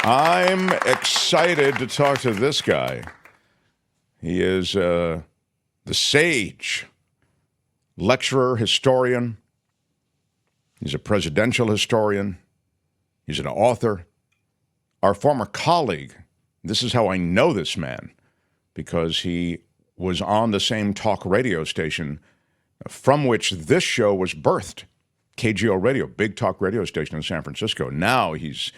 I'm excited to talk to this guy. He is the sage, lecturer, historian. He's a presidential historian. He's an author. Our former colleague, this is how I know this man, because he was on the same talk radio station from which this show was birthed, KGO Radio, big talk radio station in San Francisco. Now he's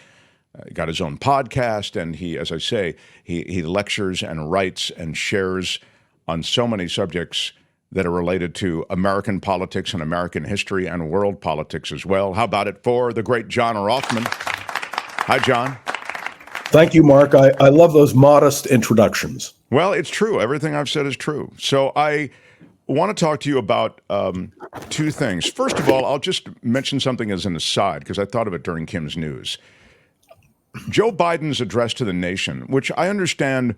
got his own podcast, and he, as I say, he lectures and writes and shares on so many subjects that are related to American politics and American history and world politics as well. How about it for the great John Rothmann? Hi, John. Thank you, Mark. I love those modest introductions. Well, it's true. Everything I've said is true. So I want to talk to you about two things. First of all, I'll just mention something as an aside, because I thought of it during Kim's News. Joe Biden's address to the nation, which I understand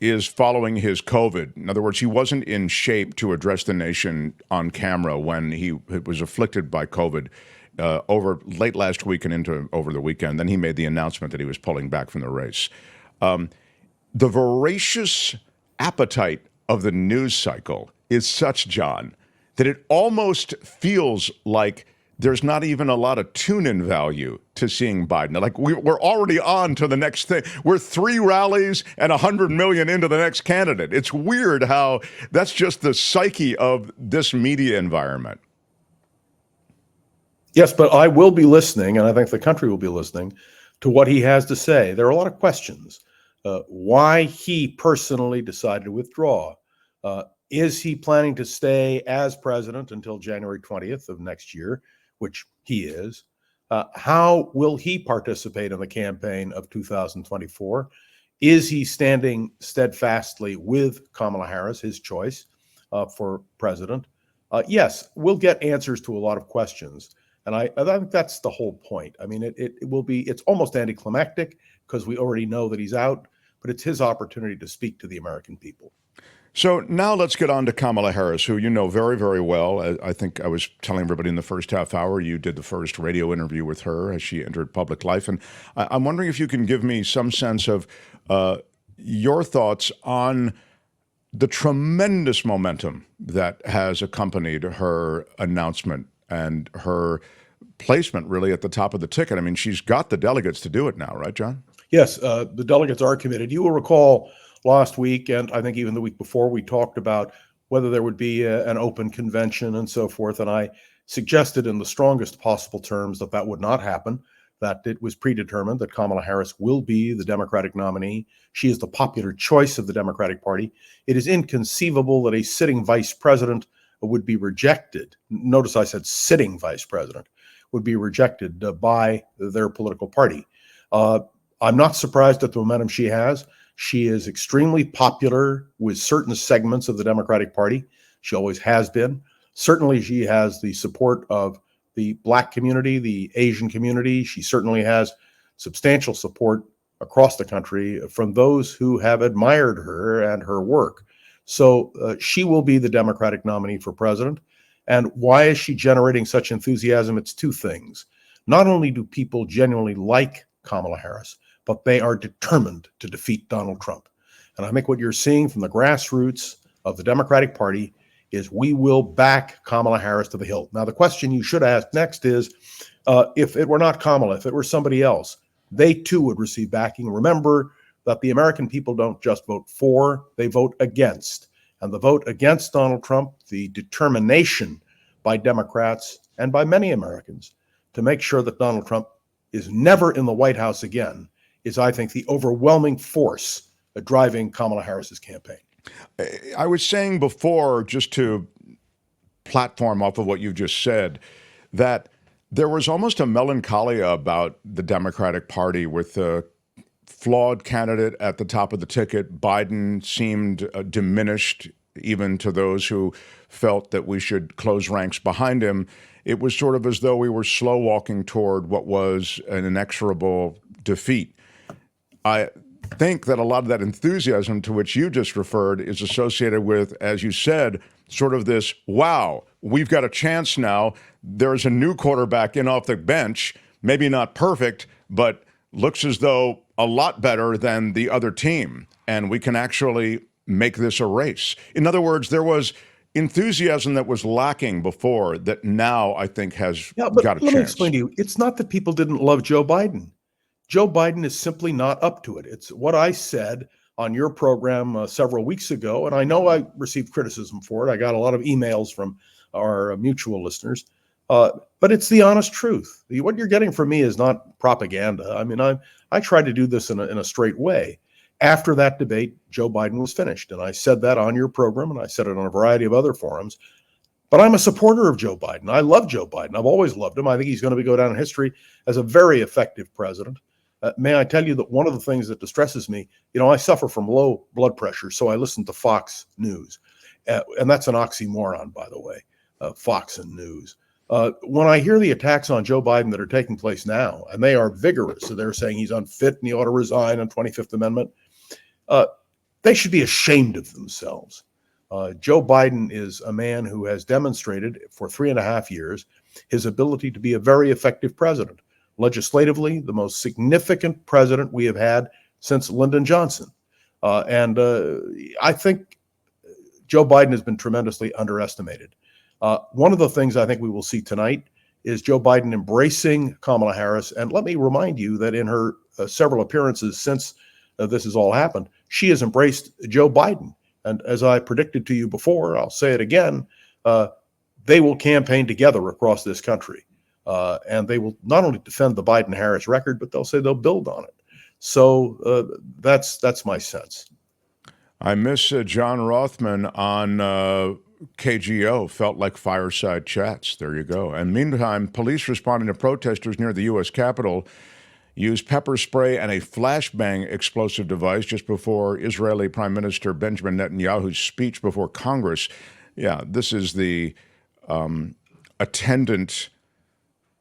is following his COVID. In other words, he wasn't in shape to address the nation on camera when he was afflicted by COVID over late last week and into over the weekend. Then he made the announcement that he was pulling back from the race. The voracious appetite of the news cycle is such, John, that it almost feels like there's not even a lot of tune-in value to seeing Biden. Like we're already on to the next thing. We're 3 rallies and 100 million into the next candidate. It's weird how that's just the psyche of this media environment. Yes, but I will be listening, and I think the country will be listening to what he has to say. There are a lot of questions. Why he personally decided to withdraw. Is he planning to stay as president until January 20th of next year, which he is? How will he participate in the campaign of 2024? Is he standing steadfastly with Kamala Harris, his choice for president? Yes, we'll get answers to a lot of questions. And I think that's the whole point. I mean, it's almost anticlimactic because we already know that he's out, but it's his opportunity to speak to the American people. So now let's get on to Kamala Harris, who you know very, very well. I think I was telling everybody in the first half hour, you did the first radio interview with her as she entered public life. And I'm wondering if you can give me some sense of your thoughts on the tremendous momentum that has accompanied her announcement and her placement really at the top of the ticket. I mean, she's got the delegates to do it now, right, John? Yes, the delegates are committed. You will recall last week, and I think even the week before, we talked about whether there would be an open convention and so forth. And I suggested in the strongest possible terms that that would not happen, that it was predetermined that Kamala Harris will be the Democratic nominee. She is the popular choice of the Democratic Party. It is inconceivable that a sitting vice president would be rejected. Notice I said sitting vice president would be rejected by their political party. I'm not surprised at the momentum she has. She is extremely popular with certain segments of the Democratic Party. She always has been. Certainly, she has the support of the Black community, the Asian community. She certainly has substantial support across the country from those who have admired her and her work. So she will be the Democratic nominee for president. And why is she generating such enthusiasm? It's two things. Not only do people genuinely like Kamala Harris, but they are determined to defeat Donald Trump. And I think what you're seeing from the grassroots of the Democratic Party is we will back Kamala Harris to the hilt. Now, the question you should ask next is, if it were not Kamala, if it were somebody else, they too would receive backing. Remember that the American people don't just vote for, they vote against. And the vote against Donald Trump, the determination by Democrats and by many Americans to make sure that Donald Trump is never in the White House again, is, I think, the overwhelming force driving Kamala Harris's campaign. I was saying before, just to platform off of what you just said, that there was almost a melancholia about the Democratic Party with the flawed candidate at the top of the ticket. Biden seemed diminished, even to those who felt that we should close ranks behind him. It was sort of as though we were slow walking toward what was an inexorable defeat. I think that a lot of that enthusiasm to which you just referred is associated with, as you said, sort of this, wow, we've got a chance now. There's a new quarterback in off the bench, maybe not perfect, but looks as though a lot better than the other team, and we can actually make this a race. In other words, there was enthusiasm that was lacking before that now I think has Yeah, but got a let me chance. explain to you. It's not that people didn't love Joe Biden. Joe Biden is simply not up to it. It's what I said on your program several weeks ago, and I know I received criticism for it. I got a lot of emails from our mutual listeners, but it's the honest truth. What you're getting from me is not propaganda. I mean, I tried to do this in a straight way. After that debate, Joe Biden was finished, and I said that on your program, and I said it on a variety of other forums. But I'm a supporter of Joe Biden. I love Joe Biden. I've always loved him. I think he's going to go down in history as a very effective president. May I tell you that one of the things that distresses me, I suffer from low blood pressure, so I listen to Fox News. And that's an oxymoron, by the way, Fox and news. When I hear the attacks on Joe Biden that are taking place now, and they are vigorous, so they're saying he's unfit and he ought to resign on 25th Amendment, they should be ashamed of themselves. Joe Biden is a man who has demonstrated for 3.5 years his ability to be a very effective president. Legislatively, the most significant president we have had since Lyndon Johnson. And I think Joe Biden has been tremendously underestimated. One of the things I think we will see tonight is Joe Biden embracing Kamala Harris. And let me remind you that in her several appearances since this has all happened, she has embraced Joe Biden. And as I predicted to you before, I'll say it again, they will campaign together across this country. And they will not only defend the Biden-Harris record, but they'll say they'll build on it. So that's my sense. I miss John Rothmann on KGO. Felt like fireside chats. There you go. And meantime, police responding to protesters near the U.S. Capitol used pepper spray and a flashbang explosive device just before Israeli Prime Minister Benjamin Netanyahu's speech before Congress. Yeah, this is the attendant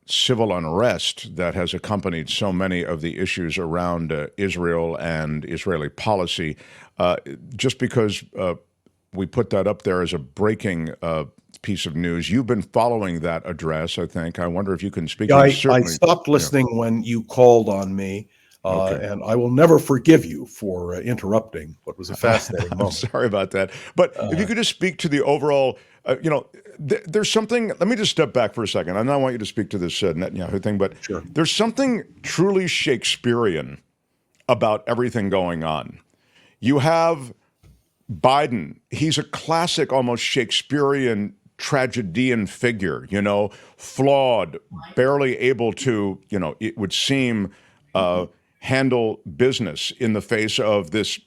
civil unrest that has accompanied so many of the issues around Israel and Israeli policy. Just because we put that up there as a breaking piece of news, you've been following that address, I think. I wonder if you can speak. I stopped listening when you called on me, and I will never forgive you for interrupting what was a fascinating moment. Sorry about that. But if you could just speak to the overall, there's something, let me just step back for a second. I know I want you to speak to this Netanyahu thing, but Sure. There's something truly Shakespearean about everything going on. You have Biden. He's a classic, almost Shakespearean tragedian figure, flawed, barely able to, it would seem, handle business in the face of this,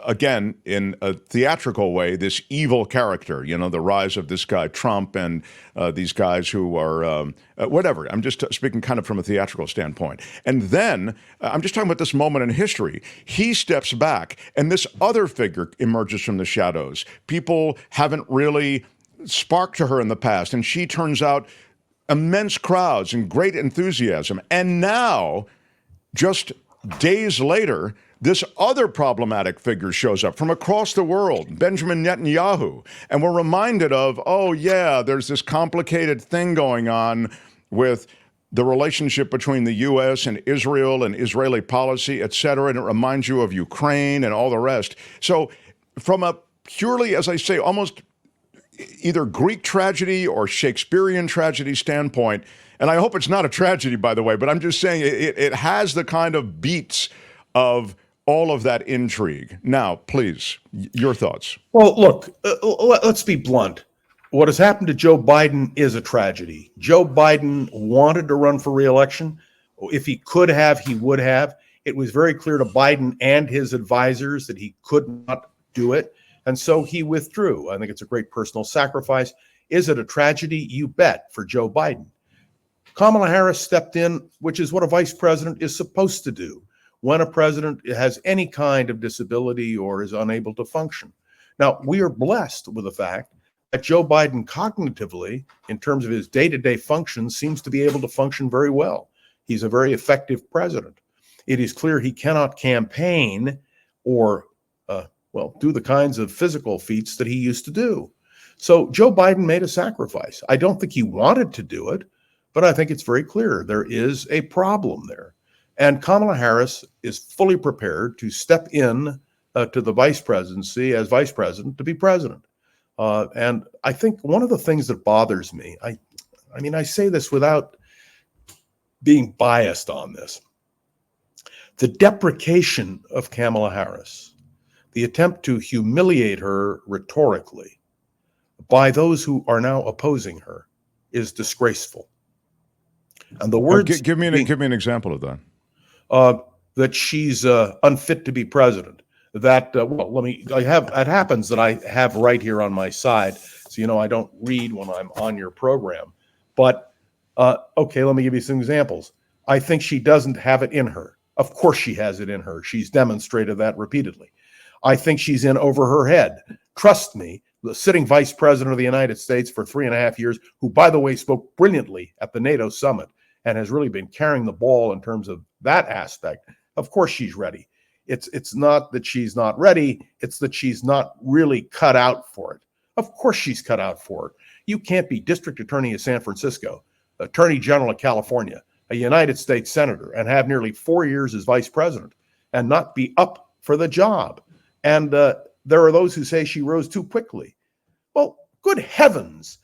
again, in a theatrical way, this evil character, the rise of this guy, Trump, and these guys who are, whatever. I'm just speaking kind of from a theatrical standpoint. And then, I'm just talking about this moment in history. He steps back, and this other figure emerges from the shadows. People haven't really sparked to her in the past, and she turns out immense crowds and great enthusiasm. And now, just days later, this other problematic figure shows up from across the world, Benjamin Netanyahu. And we're reminded of, oh, yeah, there's this complicated thing going on with the relationship between the U.S. and Israel and Israeli policy, et cetera. And it reminds you of Ukraine and all the rest. So from a purely, as I say, almost either Greek tragedy or Shakespearean tragedy standpoint, and I hope it's not a tragedy, by the way, but I'm just saying it has the kind of beats of all of that intrigue. Now, please, your thoughts. Well, look, let's be blunt. What has happened to Joe Biden is a tragedy. Joe Biden wanted to run for re-election. If he could have, he would have. It was very clear to Biden and his advisors that he could not do it. And so he withdrew. I think it's a great personal sacrifice. Is it a tragedy? You bet, for Joe Biden. Kamala Harris stepped in, which is what a vice president is supposed to do when a president has any kind of disability or is unable to function. Now, we are blessed with the fact that Joe Biden cognitively, in terms of his day-to-day functions, seems to be able to function very well. He's a very effective president. It is clear he cannot campaign or, do the kinds of physical feats that he used to do. So Joe Biden made a sacrifice. I don't think he wanted to do it, but I think it's very clear there is a problem there. And Kamala Harris is fully prepared to step in to the vice presidency as vice president to be president. And I think one of the things that bothers me, I mean, I say this without being biased on this, the deprecation of Kamala Harris, the attempt to humiliate her rhetorically by those who are now opposing her is disgraceful. And the words give me an example of that. That she's unfit to be president. That it happens that I have right here on my side, so I don't read when I'm on your program. But okay, let me give you some examples. I think she doesn't have it in her. Of course she has it in her. She's demonstrated that repeatedly. I think she's in over her head. Trust me, the sitting vice president of the United States for 3.5 years, who, by the way, spoke brilliantly at the NATO summit and has really been carrying the ball in terms of that aspect. Of course she's ready. It's not that she's not ready. It's that she's not really cut out for it. Of course she's cut out for it. You can't be district attorney of San Francisco, attorney general of California, a United States senator, and have nearly 4 years as vice president and not be up for the job. And there are those who say she rose too quickly. Well, good heavens,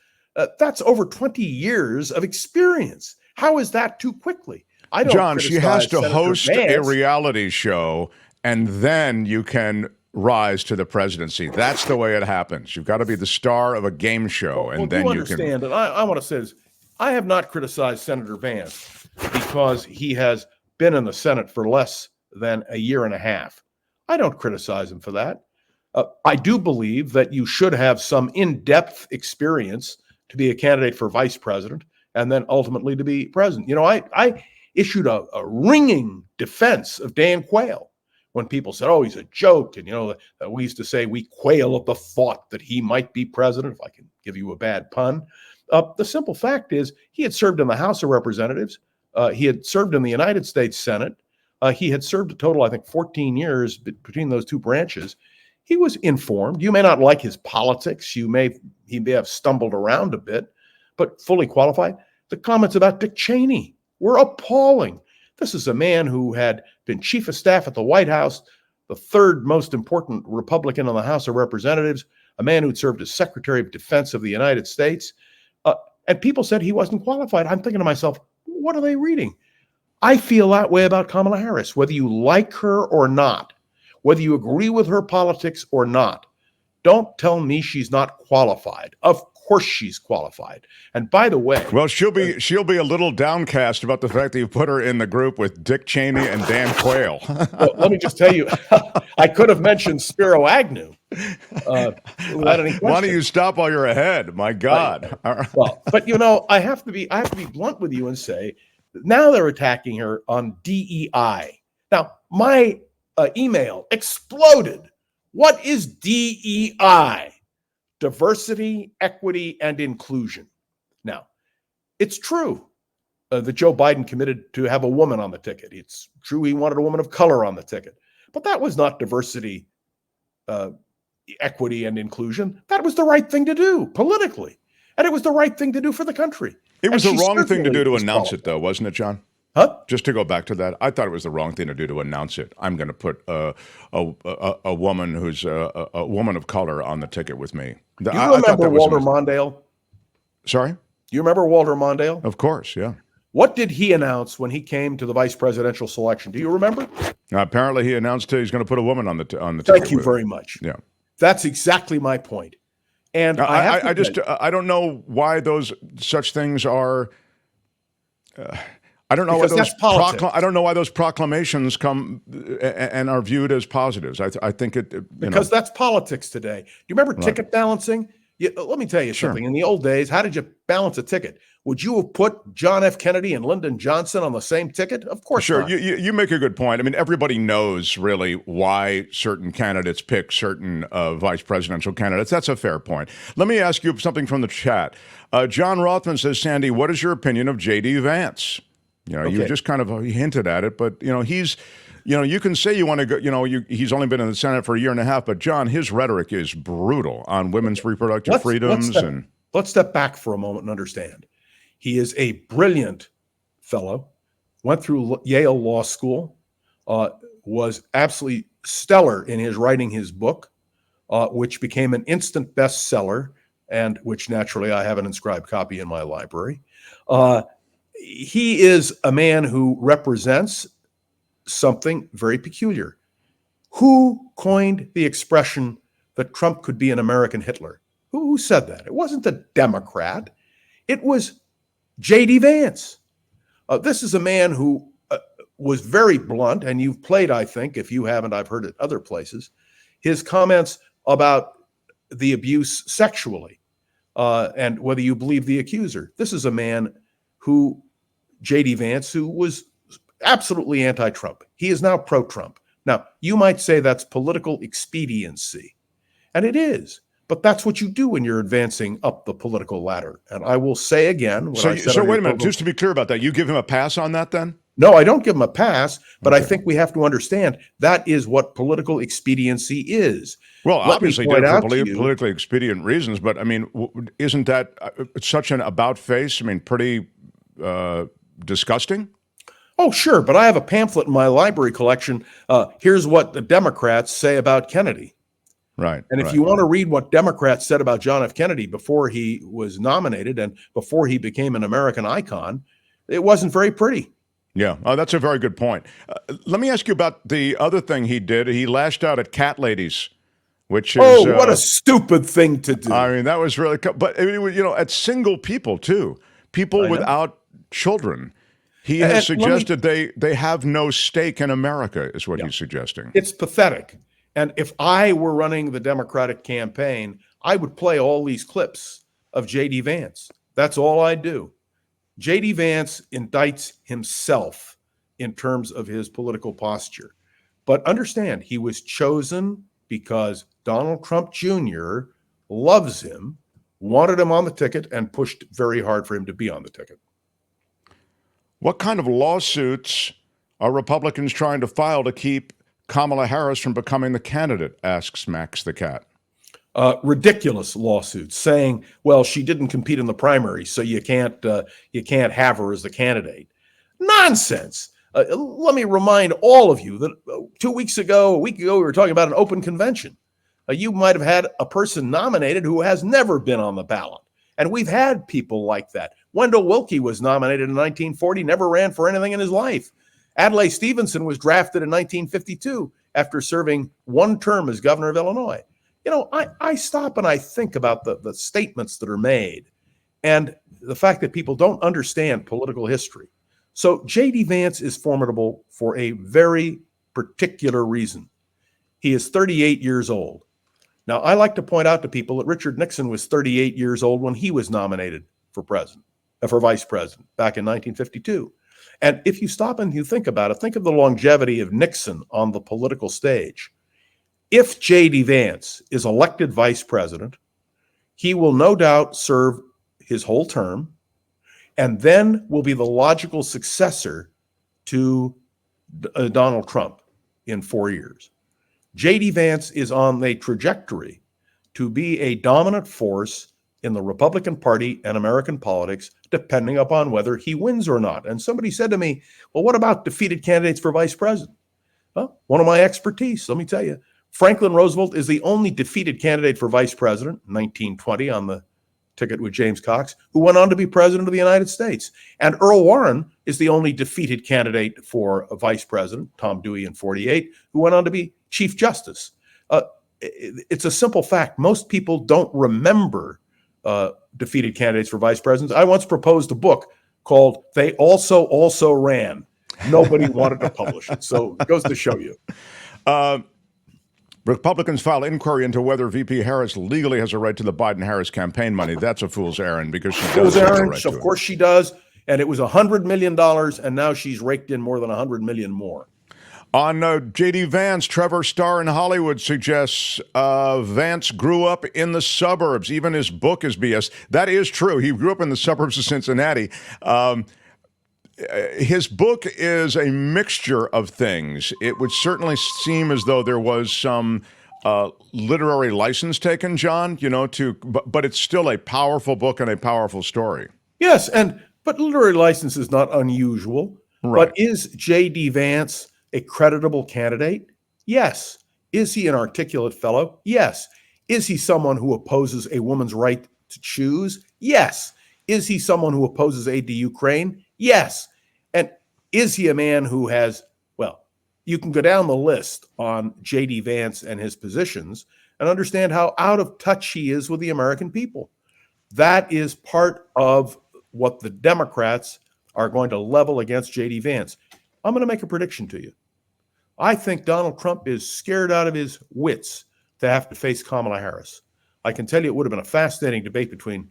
that's over 20 years of experience. How is that too quickly? I don't John, she has to Senator host Vance. a reality show, and then you can rise to the presidency. That's the way it happens. You've got to be the star of a game show, and then you understand, and I want to say this. I have not criticized Senator Vance because he has been in the Senate for less than a year and a half. I don't criticize him for that. I do believe that you should have some in-depth experience to be a candidate for vice president and then ultimately to be president. I issued a ringing defense of Dan Quayle when people said, oh, he's a joke. And, we used to say we quail at the thought that he might be president, if I can give you a bad pun. The simple fact is he had served in the House of Representatives. He had served in the United States Senate. He had served a total, I think, 14 years between those two branches. He was informed. You may not like his politics. He may have stumbled around a bit, but fully qualified. The comments about Dick Cheney were appalling. This is a man who had been chief of staff at the White House, the third most important Republican in the House of Representatives, a man who'd served as Secretary of Defense of the United States. And people said he wasn't qualified. I'm thinking to myself, what are they reading? I feel that way about Kamala Harris, whether you like her or not, whether you agree with her politics or not. Don't tell me she's not qualified. Of course she's qualified. And by the way, well, she'll be a little downcast about the fact that you put her in the group with Dick Cheney and Dan Quayle. Well, let me just tell you, I could have mentioned Spiro Agnew without any question. Why don't you stop while you're ahead? My God. Well, but I have to be blunt with you and say now they're attacking her on DEI. Now my email exploded. What is DEI? Diversity, equity, and inclusion. Now, it's true that Joe Biden committed to have a woman on the ticket. It's true he wanted a woman of color on the ticket. But that was not diversity, equity, and inclusion. That was the right thing to do politically. And it was the right thing to do for the country. It was the wrong thing to do to announce it, though, wasn't it, John? Huh? Just to go back to that, I thought it was the wrong thing to do to announce it. I'm going to put a woman who's a woman of color on the ticket with me. You remember Walter Mondale? Sorry? You remember Walter Mondale? Of course, yeah. What did he announce when he came to the vice presidential selection? Do you remember? Apparently, he announced he's going to put a woman on the ticket. Thank you very much. Yeah, that's exactly my point. And I don't know why such things are. I don't know I don't know why those proclamations come and are viewed as positives. I think because that's politics today. Do you remember ticket balancing? Let me tell you something. In the old days, how did you balance a ticket? Would you have put John F. Kennedy and Lyndon Johnson on the same ticket? Of course not. You make a good point. I mean, everybody knows really why certain candidates pick certain vice presidential candidates. That's a fair point. Let me ask you something from the chat. John Rothmann says, Sandy, what is your opinion of J.D. Vance? You just kind of hinted at it, but he's, you can say you want to go, he's only been in the Senate for a year and a half, but John, his rhetoric is brutal on women's reproductive freedoms. Let's step back for a moment and understand. He is a brilliant fellow went through Yale Law School, was absolutely stellar in his writing his book, which became an instant bestseller, and which naturally I have an inscribed copy in my library. He is a man who represents something very peculiar. Who coined the expression that Trump could be an American Hitler? Who said that? It wasn't a Democrat. It was J.D. Vance. This is a man who was very blunt, and you've played, I think, if you haven't, I've heard it other places, his comments about the abuse sexually and whether you believe the accuser. This is a man who, J.D. Vance, who was absolutely anti-Trump. He is now pro-Trump. Now, you might say that's political expediency, and it is. But that's what you do when you're advancing up the political ladder. And I will say again. So wait a minute. Just to be clear about that, you give him a pass on that then? No, I don't give him a pass, but okay. I think we have to understand that is what political expediency is. Well, obviously, for politically expedient reasons, but I mean, isn't that such an about face? I mean, pretty disgusting? Oh, sure. But I have a pamphlet in my library collection. Here's what the Democrats say about Kennedy. Right. And if you want to read what Democrats said about John F. Kennedy before he was nominated and before he became an American icon, it wasn't very pretty. Yeah. Oh, that's a very good point. Let me ask you about the other thing he did. He lashed out at cat ladies, which is... Oh, what a stupid thing to do. I mean, that was really... But, at single people, too. People without children. He has suggested they have no stake in America, is what he's suggesting. It's pathetic. And if I were running the Democratic campaign, I would play all these clips of J.D. Vance. That's all I'd do. J.D. Vance indicts himself in terms of his political posture. But understand, he was chosen because Donald Trump Jr. loves him, wanted him on the ticket, and pushed very hard for him to be on the ticket. What kind of lawsuits are Republicans trying to file to keep Kamala Harris from becoming the candidate, asks Max the cat. Ridiculous lawsuits saying, well, she didn't compete in the primary, so you can't have her as the candidate. Nonsense. Let me remind all of you that a week ago, we were talking about an open convention. You might have had a person nominated who has never been on the ballot. And we've had people like that. Wendell Willkie was nominated in 1940, never ran for anything in his life. Adlai Stevenson was drafted in 1952 after serving one term as governor of Illinois. I stop and I think about the statements that are made and the fact that people don't understand political history. So J.D. Vance is formidable for a very particular reason. He is 38 years old. Now, I like to point out to people that Richard Nixon was 38 years old when he was nominated for vice president back in 1952. And if you stop and you think about it, think of the longevity of Nixon on the political stage. If J.D. Vance is elected vice president, he will no doubt serve his whole term and then will be the logical successor to Donald Trump in 4 years. J.D. Vance is on the trajectory to be a dominant force in the Republican Party and American politics, depending upon whether he wins or not. And somebody said to me, well, what about defeated candidates for vice president? Well, one of my expertise, let me tell you, Franklin Roosevelt is the only defeated candidate for vice president, 1920 on the ticket with James Cox, who went on to be president of the United States. And Earl Warren is the only defeated candidate for a vice president, Tom Dewey in 48, who went on to be Chief Justice. It's a simple fact. Most people don't remember defeated candidates for vice presidents. I once proposed a book called They Also Ran. Nobody wanted to publish it. So it goes to show you. Republicans file inquiry into whether VP Harris legally has a right to the Biden-Harris campaign money. That's a fool's errand because she does. Fool's errand, of course she does. And it was $100 million, and now she's raked in more than $100 million more. On J.D. Vance, Trevor Starr in Hollywood suggests Vance grew up in the suburbs. Even his book is BS. That is true. He grew up in the suburbs of Cincinnati. His book is a mixture of things. It would certainly seem as though there was some literary license taken, John, but it's still a powerful book and a powerful story. Yes, but literary license is not unusual. Right. But is J.D. Vance a creditable candidate? Yes. Is he an articulate fellow? Yes. Is he someone who opposes a woman's right to choose? Yes. Is he someone who opposes aid to Ukraine? Yes. And is he a man who has, well, you can go down the list on J.D. Vance and his positions and understand how out of touch he is with the American people. That is part of what the Democrats are going to level against J.D. Vance. I'm going to make a prediction to you. I think Donald Trump is scared out of his wits to have to face Kamala Harris. I can tell you it would have been a fascinating debate between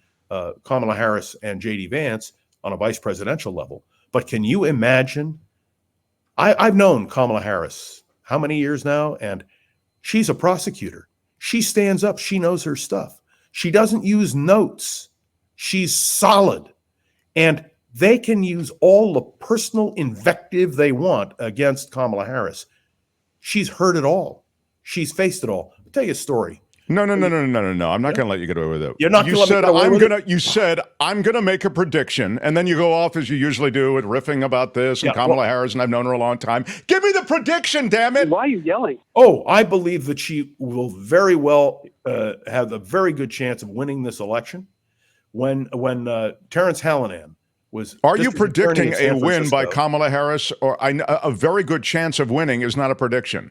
Kamala Harris and J.D. Vance on a vice presidential level. But can you imagine? I've known Kamala Harris how many years now? And she's a prosecutor. She stands up. She knows her stuff. She doesn't use notes. She's solid. And they can use all the personal invective they want against Kamala Harris. She's heard it all. She's faced it all. I'll tell you a story. No. I'm not going to let you get away with it. You're not going to let me get away with it? You said, I'm going to make a prediction, and then you go off as you usually do with riffing about this and Kamala Harris, and I've known her a long time. Give me the prediction, damn it! Why are you yelling? Oh, I believe that she will very well have a very good chance of winning this election. When Terrence Hallinan was... Are you predicting a win by Kamala Harris? Or a very good chance of winning is not a prediction.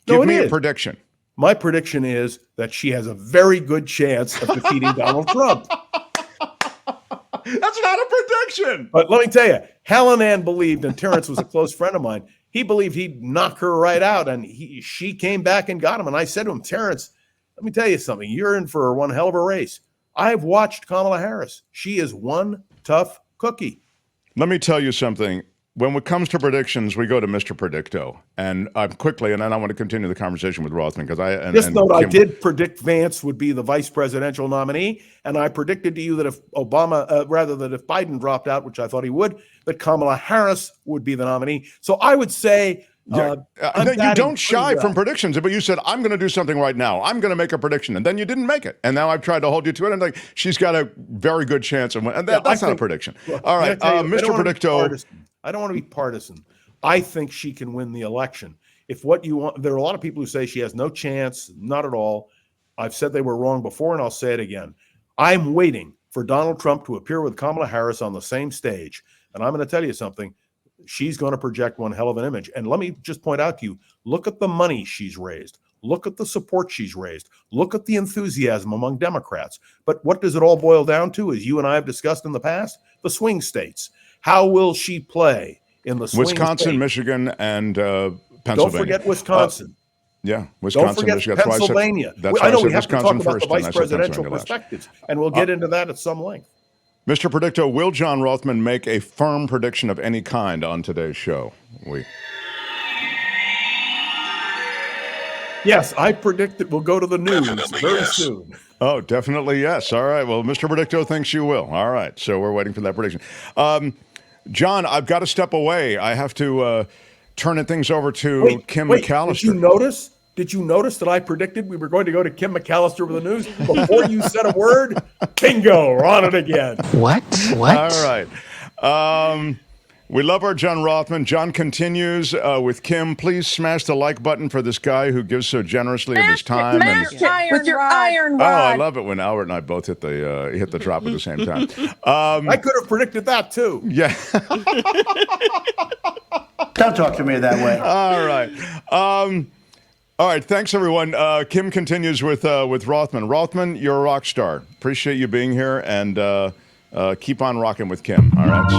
Give me a prediction. My prediction is that she has a very good chance of defeating Donald Trump. That's not a prediction. But let me tell you, Hallinan believed, and Terrence was a close friend of mine, he believed he'd knock her right out, and she came back and got him. And I said to him, Terrence, let me tell you something. You're in for one hell of a race. I've watched Kamala Harris. She is one tough cookie. Let me tell you something. When it comes to predictions, we go to Mr. Predicto. And quickly, and then I want to continue the conversation with Rothmann because I did predict Vance would be the vice presidential nominee, and I predicted to you that if if Biden dropped out, which I thought he would, that Kamala Harris would be the nominee. So I would say you don't shy from predictions, but you said, I'm going to do something right now. I'm going to make a prediction, and then you didn't make it. And now I've tried to hold you to it, and she's got a very good chance of winning. And that's not a prediction. All right, Mr. Predicto. I don't want to be partisan. I think she can win the election. If what you want, there are a lot of people who say she has no chance, not at all. I've said they were wrong before, and I'll say it again. I'm waiting for Donald Trump to appear with Kamala Harris on the same stage. And I'm going to tell you something. She's going to project one hell of an image. And let me just point out to you, look at the money she's raised. Look at the support she's raised. Look at the enthusiasm among Democrats. But what does it all boil down to, as you and I have discussed in the past? The swing states. How will she play in the swing Wisconsin, states? Michigan, and Pennsylvania? Don't forget Wisconsin. Wisconsin, Don't forget Michigan. Pennsylvania. I know we have to talk about the vice presidential perspectives, and we'll get into that at some length. Mr. Predicto, will John Rothmann make a firm prediction of any kind on today's show? Yes, I predict that we'll go to the news very soon. Oh, definitely yes. All right. Well, Mr. Predicto thinks you will. All right. So we're waiting for that prediction. John, I've got to step away. I have to turn things over to Kim McAllister. Did you notice that I predicted we were going to go to Kim McAllister with the news before you said a word? Bingo, we're on it again. What? All right. We love our John Rothmann. John continues with Kim. Please smash the like button for this guy who gives so generously of his time. With your iron rod. Oh, I love it when Albert and I both hit the drop at the same time. I could have predicted that too. Yeah. Don't talk to me that way. All right. All right. Thanks, everyone. Kim continues with Rothmann. Rothmann, you're a rock star. Appreciate you being here, and keep on rocking with Kim. All right. So.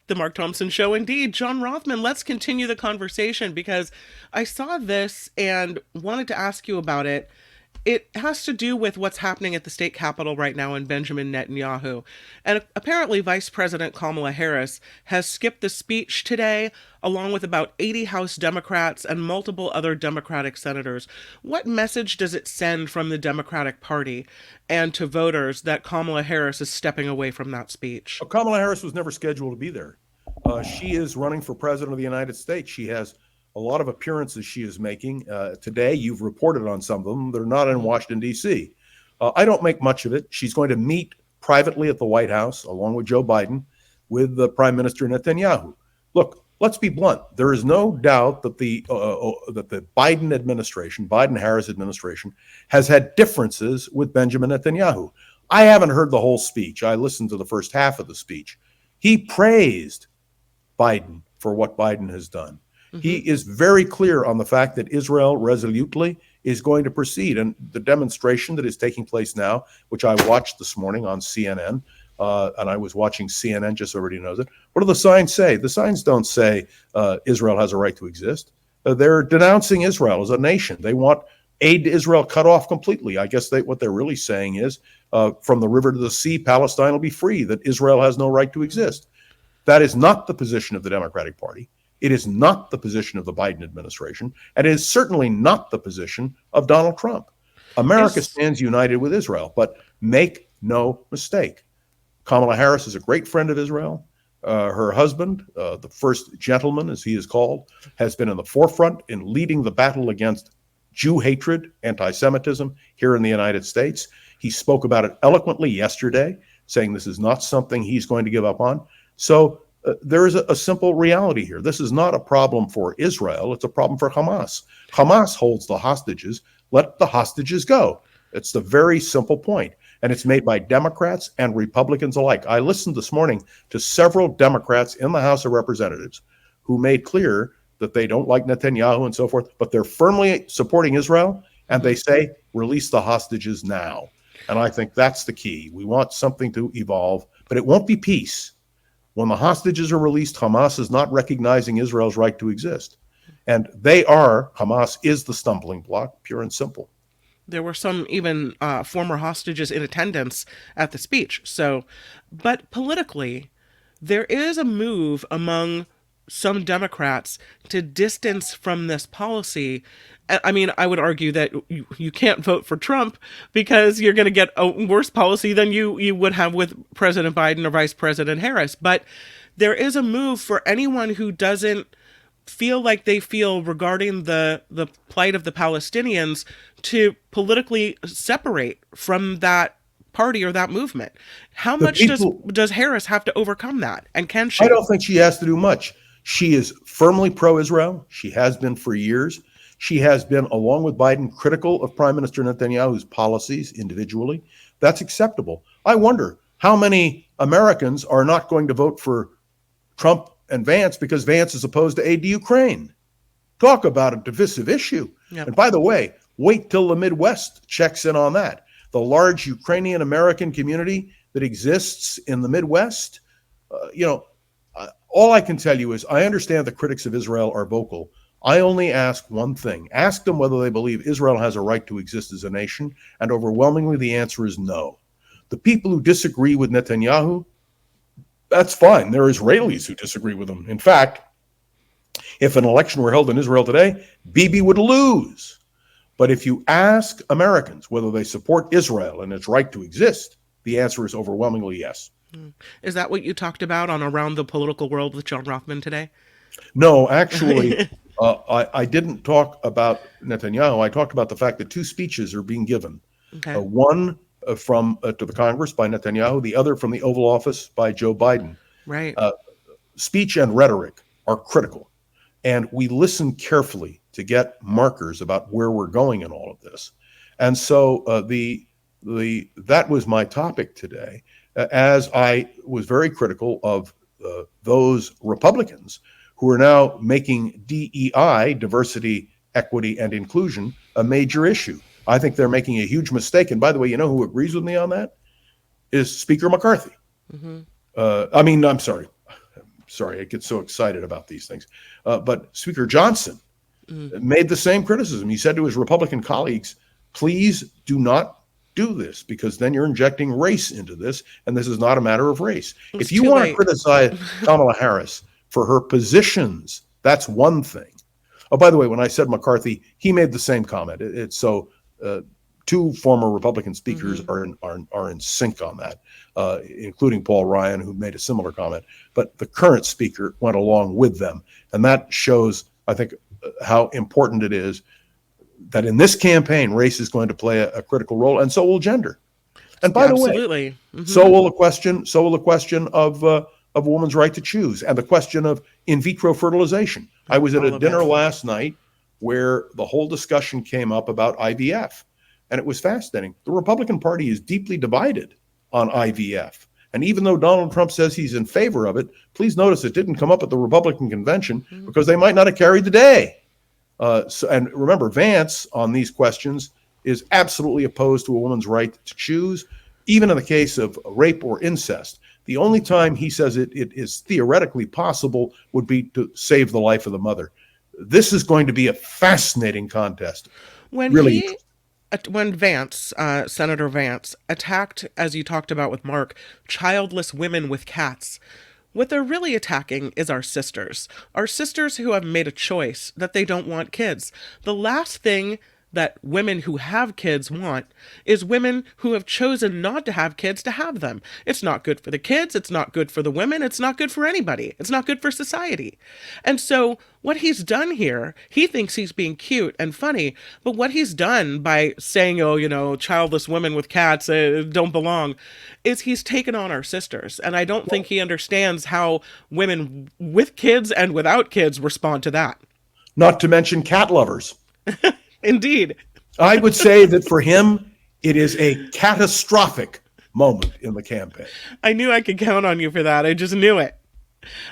The Mark Thompson Show, indeed. John Rothmann, let's continue the conversation because I saw this and wanted to ask you about it. It has to do with what's happening at the state capitol right now in Benjamin Netanyahu. And apparently Vice President Kamala Harris has skipped the speech today, along with about 80 House Democrats and multiple other Democratic senators. What message does it send from the Democratic Party and to voters that Kamala Harris is stepping away from that speech? Well, Kamala Harris was never scheduled to be there. She is running for president of the United States. She has a lot of appearances she is making. Today, you've reported on some of them. They're not in Washington, D.C. I don't make much of it. She's going to meet privately at the White House, along with Joe Biden. with the Prime Minister Netanyahu. Look, let's be blunt. There is no doubt that the Biden-Harris administration, has had differences with Benjamin Netanyahu. I haven't heard the whole speech. I listened to the first half of the speech. He praised Biden for what Biden has done. Mm-hmm. He is very clear on the fact that Israel resolutely is going to proceed. And the demonstration that is taking place now, which I watched this morning on CNN, and I was watching CNN, just so everybody knows it. What do the signs say? The signs don't say Israel has a right to exist. They're denouncing Israel as a nation. They want aid to Israel cut off completely. I guess what they're really saying is, from the river to the sea, Palestine will be free, that Israel has no right to exist. That is not the position of the Democratic Party. It is not the position of the Biden administration, and it is certainly not the position of Donald Trump. America stands united with Israel, but make no mistake. Kamala Harris is a great friend of Israel. Her husband, the first gentleman, as he is called, has been in the forefront in leading the battle against Jew hatred, anti-Semitism here in the United States. He spoke about it eloquently yesterday, saying this is not something he's going to give up on. So there is a simple reality here. This is not a problem for Israel. It's a problem for Hamas. Hamas holds the hostages. Let the hostages go. It's the very simple point. And it's made by Democrats and Republicans alike. I listened this morning to several Democrats in the House of Representatives who made clear that they don't like Netanyahu and so forth, but they're firmly supporting Israel, and they say, release the hostages now. And I think that's the key. We want something to evolve, but it won't be peace. When the hostages are released, Hamas is not recognizing Israel's right to exist. And Hamas is the stumbling block, pure and simple. There were some even former hostages in attendance at the speech. But politically, there is a move among some Democrats to distance from this policy. I mean, I would argue that you can't vote for Trump because you're going to get a worse policy than you would have with President Biden or Vice President Harris. But there is a move for anyone who doesn't feel like they feel regarding the plight of the Palestinians to politically separate from that party or that movement. How much does Harris have to overcome that? And can she? I don't think she has to do much. She is firmly pro-Israel. She has been for years. She has been, along with Biden, critical of Prime Minister Netanyahu's policies individually. That's acceptable. I wonder how many Americans are not going to vote for Trump and Vance because Vance is opposed to aid to Ukraine. Talk about a divisive issue. Yep. And by the way, wait till the Midwest checks in on that. The large Ukrainian American community that exists in the Midwest, all I can tell you is I understand the critics of Israel are vocal. I only ask one thing. Ask them whether they believe Israel has a right to exist as a nation, and overwhelmingly the answer is no. The people who disagree with Netanyahu, that's fine. There are Israelis who disagree with him. In fact, if an election were held in Israel today, Bibi would lose. But if you ask Americans whether they support Israel and its right to exist, the answer is overwhelmingly yes. Is that what you talked about on Around the Political World with John Rothmann today? No, actually, I didn't talk about Netanyahu. I talked about the fact that two speeches are being given. Okay. One from to the Congress by Netanyahu, the other from the Oval Office by Joe Biden. Right. Speech and rhetoric are critical, and we listen carefully to get markers about where we're going in all of this. And so that was my topic today, as I was very critical of those Republicans who are now making DEI, diversity, equity, and inclusion, a major issue. I think they're making a huge mistake. And by the way, you know who agrees with me on that? Is Speaker McCarthy. Mm-hmm. I'm sorry. I get so excited about these things. But Speaker Johnson made the same criticism. He said to his Republican colleagues, please do not do this, because then you're injecting race into this, and this is not a matter of race. If you want to criticize Kamala Harris for her positions, that's one thing. Oh, by the way, when I said McCarthy, he made the same comment. Two former Republican speakers are in sync on that, including Paul Ryan, who made a similar comment. But the current speaker went along with them, and that shows, I think, how important it is that in this campaign, race is going to play a critical role, and so will gender. And by the way, so will the question of of a woman's right to choose and the question of in vitro fertilization. I was at a dinner last night where the whole discussion came up about IVF, and it was fascinating. The Republican Party is deeply divided on IVF. And even though Donald Trump says he's in favor of it, please notice it didn't come up at the Republican convention because they might not have carried the day. And remember, Vance on these questions is absolutely opposed to a woman's right to choose, even in the case of rape or incest. The only time he says it is theoretically possible would be to save the life of the mother. This is going to be a fascinating contest. When Vance, Senator Vance, attacked, as you talked about with Mark, childless women with cats, what they're really attacking is our sisters who have made a choice that they don't want kids. The last thing that women who have kids want is women who have chosen not to have kids to have them. It's not good for the kids. It's not good for the women. It's not good for anybody. It's not good for society. And so what he's done here, he thinks he's being cute and funny, but what he's done by saying, childless women with cats don't belong, is he's taken on our sisters. And I don't think he understands how women with kids and without kids respond to that. Not to mention cat lovers. Indeed. I would say that for him, it is a catastrophic moment in the campaign. I knew I could count on you for that. I just knew it.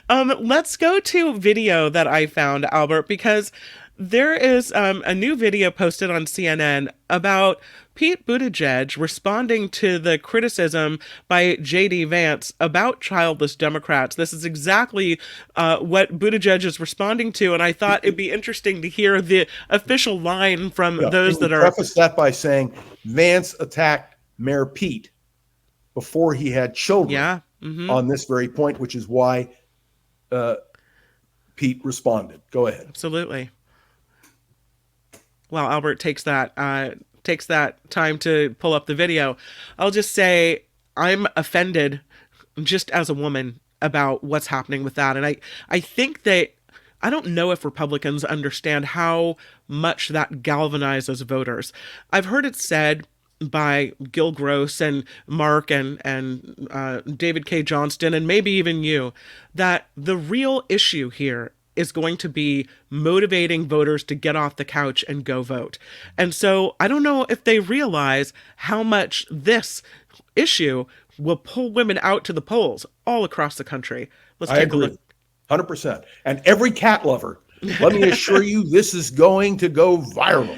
Let's go to video that I found, Albert, because there is a new video posted on CNN about Pete Buttigieg responding to the criticism by J.D. Vance about childless Democrats. This is exactly what Buttigieg is responding to, and I thought it'd be interesting to hear the official line from those that are... Preface that by saying Vance attacked Mayor Pete before he had children on this very point, which is why Pete responded. Go ahead. Absolutely. While Albert takes that time to pull up the video, I'll just say I'm offended just as a woman about what's happening with that. And I think that I don't know if Republicans understand how much that galvanizes voters. I've heard it said by Gil Gross and Mark and David K. Johnston, and maybe even you, that the real issue here is going to be motivating voters to get off the couch and go vote. And so I don't know if they realize how much this issue will pull women out to the polls all across the country. Let's take a look. 100%. And every cat lover, let me assure you, this is going to go viral.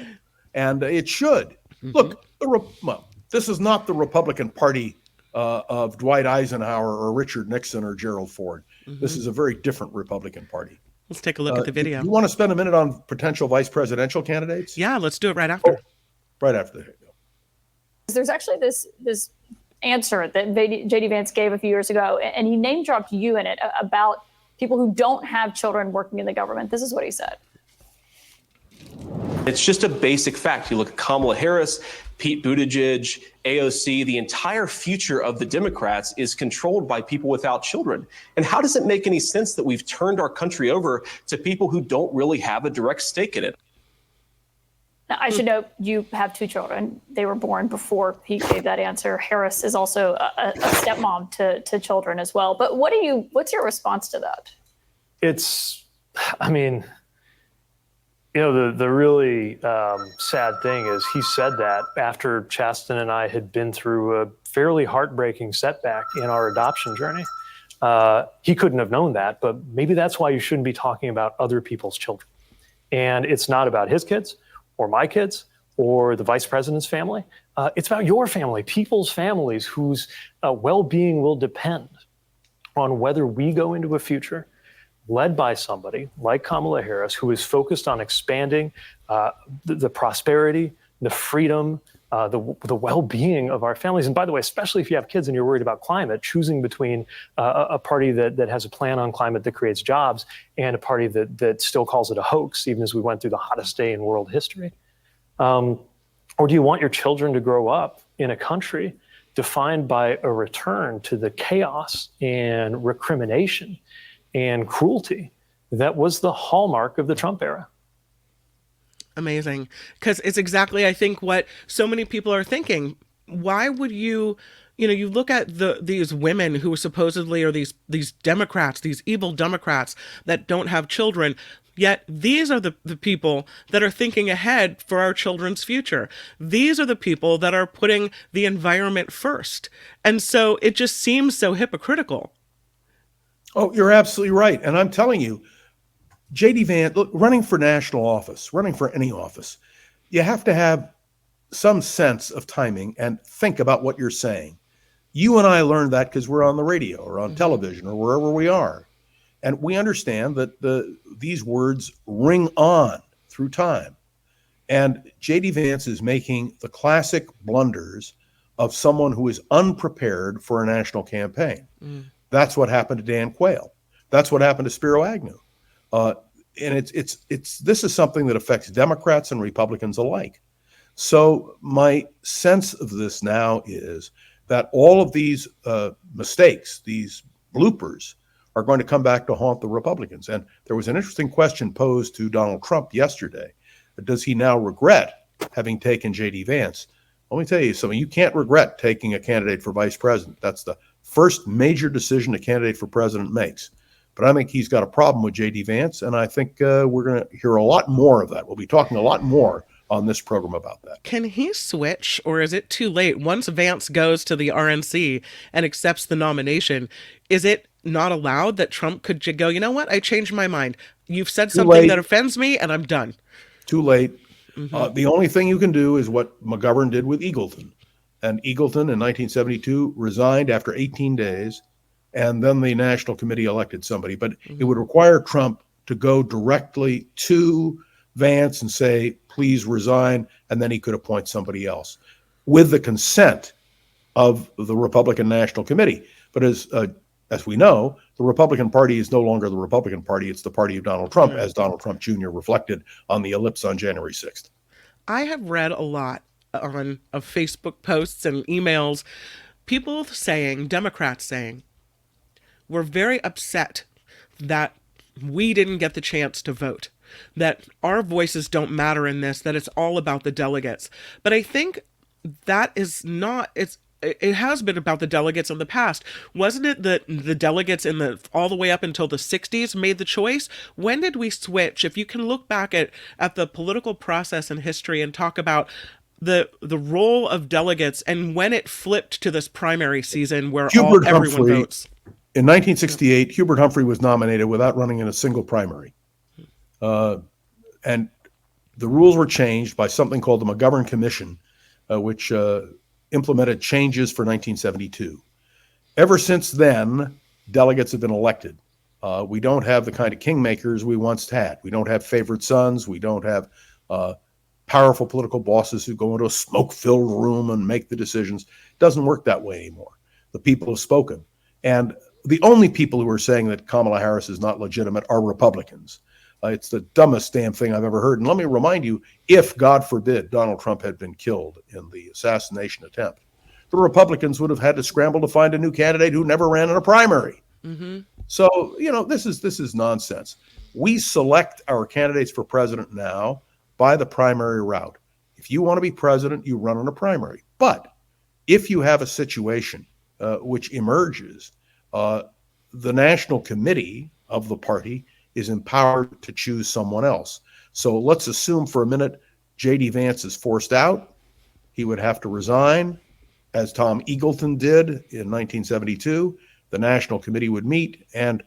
And it should. Look, this is not the Republican Party of Dwight Eisenhower or Richard Nixon or Gerald Ford. This is a very different Republican Party. Let's take a look at the video. You want to spend a minute on potential vice presidential candidates? Yeah, let's do it right after. Right after the video. There's actually this answer that J.D. Vance gave a few years ago, and he name dropped you in it about people who don't have children working in the government. This is what he said. It's just a basic fact. You look at Kamala Harris, Pete Buttigieg, AOC, the entire future of the Democrats is controlled by people without children. And how does it make any sense that we've turned our country over to people who don't really have a direct stake in it? Now, I should note you have two children. They were born before he gave that answer. Harris is also a stepmom to children as well. But what's your response to that? The really sad thing is he said that after Chasten and I had been through a fairly heartbreaking setback in our adoption journey. He couldn't have known that, but maybe that's why you shouldn't be talking about other people's children. And it's not about his kids or my kids or the vice president's family. It's about your family, people's families whose well-being will depend on whether we go into a future led by somebody like Kamala Harris, who is focused on expanding the prosperity, the freedom, the well-being of our families. And by the way, especially if you have kids and you're worried about climate, choosing between a party that has a plan on climate that creates jobs and a party that still calls it a hoax, even as we went through the hottest day in world history. Or do you want your children to grow up in a country defined by a return to the chaos and recrimination and cruelty that was the hallmark of the Trump era? Amazing. Because it's exactly, I think, what so many people are thinking. Why would you you look at these women who supposedly are these Democrats, these evil Democrats that don't have children. Yet these are the people that are thinking ahead for our children's future. These are the people that are putting the environment first. And so it just seems so hypocritical. Oh, you're absolutely right. And I'm telling you, J.D. Vance, look, running for national office, running for any office, you have to have some sense of timing and think about what you're saying. You and I learned that because we're on the radio or on television or wherever we are. And we understand that these words ring on through time. And J.D. Vance is making the classic blunders of someone who is unprepared for a national campaign. That's what happened to Dan Quayle. That's what happened to Spiro Agnew. And this is something that affects Democrats and Republicans alike. So my sense of this now is that all of these mistakes, these bloopers, are going to come back to haunt the Republicans. And there was an interesting question posed to Donald Trump yesterday. Does he now regret having taken J.D. Vance? Let me tell you something. You can't regret taking a candidate for vice president. That's the first major decision a candidate for president makes. But I think he's got a problem with J.D. Vance, and I think we're going to hear a lot more of that. We'll be talking a lot more on this program about that. Can he switch, or is it too late? Once Vance goes to the RNC and accepts the nomination, is it not allowed that Trump could go, you know what, I changed my mind. You've said something that offends me, and I'm done. Too late. The only thing you can do is what McGovern did with Eagleton. And Eagleton in 1972 resigned after 18 days, and then the National Committee elected somebody. But it would require Trump to go directly to Vance and say, please resign, and then he could appoint somebody else with the consent of the Republican National Committee. But as we know, the Republican Party is no longer the Republican Party. It's the party of Donald Trump, as Donald Trump Jr. reflected on the ellipse on January 6th. I have read a lot of Facebook posts and emails, people saying, Democrats saying, we're very upset that we didn't get the chance to vote, that our voices don't matter in this, that it's all about the delegates. But I think that is not, it has been about the delegates in the past. Wasn't it that the delegates all the way up until the 60s made the choice? When did we switch? If you can look back at the political process in history and talk about the role of delegates and when it flipped to this primary season where everyone votes. In 1968, Hubert Humphrey was nominated without running in a single primary. And the rules were changed by something called the McGovern Commission, which implemented changes for 1972. Ever since then, delegates have been elected. We don't have the kind of kingmakers we once had. We don't have favorite sons. We don't have powerful political bosses who go into a smoke-filled room and make the decisions. It doesn't work that way anymore. The people have spoken. And the only people who are saying that Kamala Harris is not legitimate are Republicans. It's the dumbest damn thing I've ever heard. And let me remind you, if, God forbid, Donald Trump had been killed in the assassination attempt, the Republicans would have had to scramble to find a new candidate who never ran in a primary. So, this is nonsense. We select our candidates for president now by the primary route. If you want to be president, you run in a primary. But if you have a situation which emerges, the National Committee of the party is empowered to choose someone else. So let's assume for a minute J.D. Vance is forced out. He would have to resign, as Tom Eagleton did in 1972. The National Committee would meet and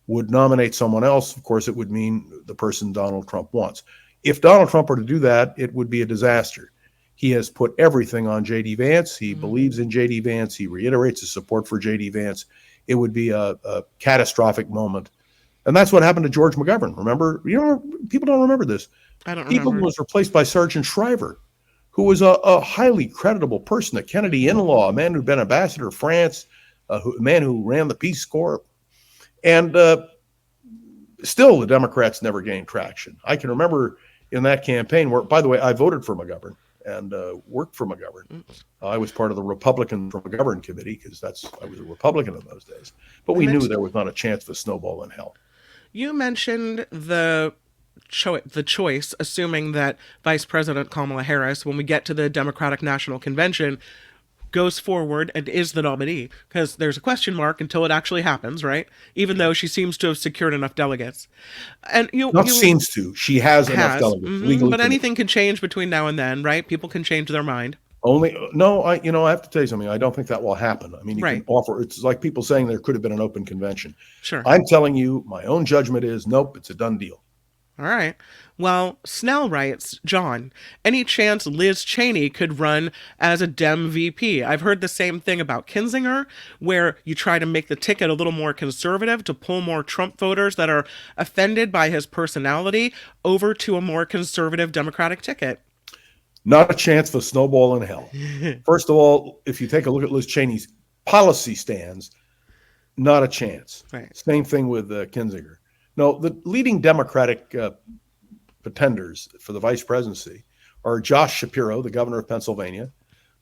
would nominate someone else. Of course, it would mean the person Donald Trump wants. If Donald Trump were to do that, it would be a disaster. He has put everything on J.D. Vance. He believes in J.D. Vance. He reiterates his support for J.D. Vance. It would be a catastrophic moment. And that's what happened to George McGovern. Remember, people don't remember this. I don't remember. Eagleton was replaced by Sergeant Shriver, who was a highly credible person, a Kennedy in-law, a man who'd been ambassador to France, a man who ran the Peace Corps. And still, the Democrats never gained traction. I can remember in that campaign where, by the way, I voted for McGovern and worked for McGovern. I was part of the Republican for McGovern committee because I was a Republican in those days. But we knew there was not a chance of a snowball in hell. You mentioned the choice, assuming that Vice President Kamala Harris, when we get to the Democratic National Convention, goes forward and is the nominee, because there's a question mark until it actually happens, right? Even though she seems to have secured enough delegates. And Not seems to. She has enough delegates. Legally but committed. anything can change between now and then, right? People can change their mind. Only no, I have to tell you something. I don't think that will happen. I mean, you Right. can offer. It's like people saying there could have been an open convention. Sure. I'm telling you, my own judgment is nope. It's a done deal. All right. Well, Snell writes, John, any chance Liz Cheney could run as a Dem VP? I've heard the same thing about Kinzinger, where you try to make the ticket a little more conservative to pull more Trump voters that are offended by his personality over to a more conservative Democratic ticket. Not a chance for snowball in hell. First of all, if you take a look at Liz Cheney's policy stands, not a chance. Right. Same thing with Kinzinger. No, the leading Democratic pretenders for the vice presidency are Josh Shapiro, the governor of Pennsylvania,